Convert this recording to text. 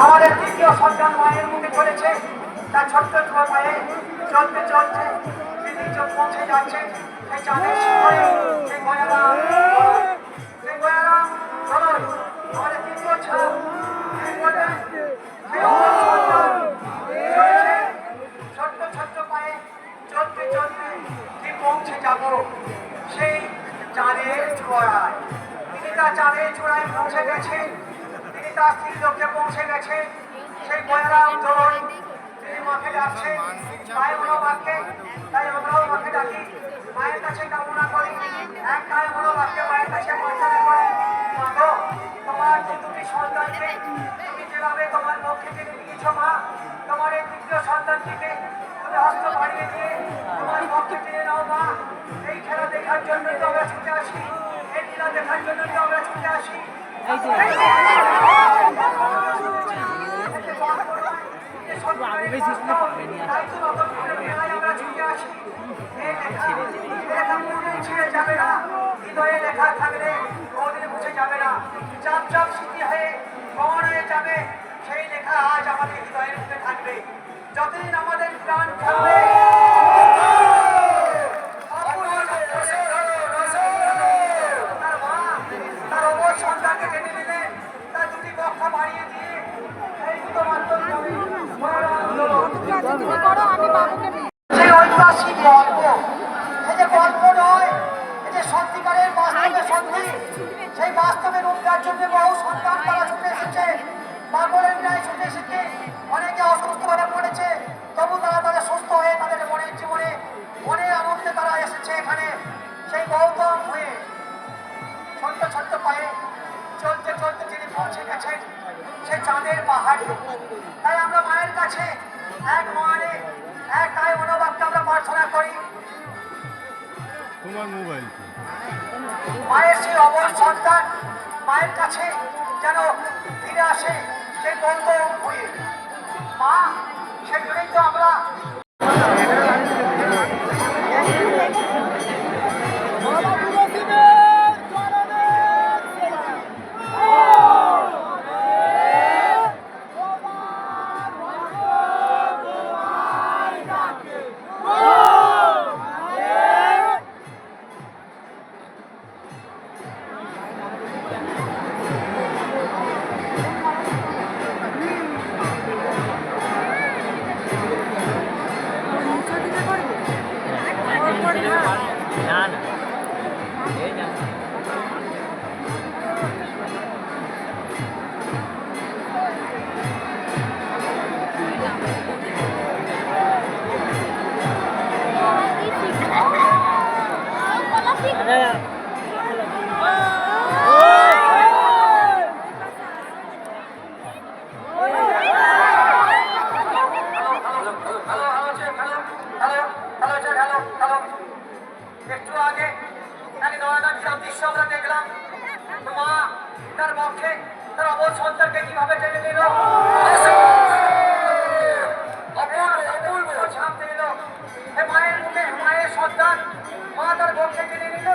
আমাদের তৃতীয় সন্তান মায়ের মুখে চলেছে, তার ছোট্ট ছোট পায়ে চলতে চলতে তিনি পৌঁছে যাচ্ছে সেই চাঁদের শিখরে। সেই গয়ারাম, সেই গয়ারাম চলুন আমাদের তৃতীয় ছেলে ছোট্ট ছোট্ট পায়ে চলতে চলতে ঠিক পৌঁছে যাব সেই চাঁদের চূড়ায়। তিনি তার চাঁদের চূড়ায় পৌঁছে গেছে, তিনি তার স্ত্রী লোককে পৌঁছে গেছে। সেই গয়ারাম চলুন তিনি মাকে ডাকছে, মায়ের মনোবাক্যে, তাই আমরাও মাকে ডাকি, মায়ের কাছে কামনা করি, এক গায়ে মনোবাক্যে মায়ের কাছে প্রার্থনা করি, মাগো তোমার দুটি সন্তানকে তুমি যেভাবে তোমার পক্ষে টেনে নিয়েছ মা, তোমার এই তৃতীয় সন্তানটিকে তুমি হস্ত বাড়িয়ে দিয়ে তোমার পক্ষে টেনে নাও মা। এই খেলা দেখার জন্যই তো আমরা ছুটে আসি, এই লীলা দেখার জন্যই তো আমরা ছুটে আসি। ছিঁড়ে যাবে না, হৃদয়ে লেখা থাকলে কোনদিন মুছে যাবে না, চাপ চাপ স্মৃতি হয়ে কমন হয়ে যাবে, সেই লেখা আজ আমাদের হৃদয়ের মধ্যে থাকবে যতদিন আমাদের প্রাণ থাকবে। তার মা তার অবশ সন্তানকে টেনে নিলেন, তার দুটি পক্ষ বাড়িয়ে দিয়ে এই দুটো মাধ্যম সেই ঐতিহাসিক গল্প, এই যে গল্প নয়, এই যে সত্যিকারের বাস্তবে সত্যি, সেই বাস্তবে রূপ দেওয়ার জন্য বহু সন্তান তারা ছুটে এসেছে, পাগলের ন্যায় ছুটে এসেছে। অনেকে অসুস্থভাবে পড়েছে, তবু তারা তাদের সুস্থ হয়ে তাদের মনের জীবনে মনের আনন্দে তারা এসেছে এখানে। সেই গৌতম হয়ে ছোট্ট ছোট্ট পায়ে চলতে চলতে তিনি পৌঁছে গেছেন সেই চাঁদের পাহাড়ে। তাই আমরা মায়ের কাছে এক মনে এক গায়ে মনোবাক্যে আমরা প্রার্থনা করি, তোমার মোবাইল মায়ের সেই অবশ সন্তান মায়ের কাছে যেন ফিরে আসে সেই গৌতম হয়ে। মা সেই জন্যই তো আমরা একটু আগে এক নয়নার দৃশ্য আমরা দেখলাম, মা তার পক্ষে তার অবশ সন্তানকে কিভাবে টেনে নিল, ছাপতে নিল মায়ের মুখে, মায়ের সন্তান মা তার পক্ষে টেনে নিল।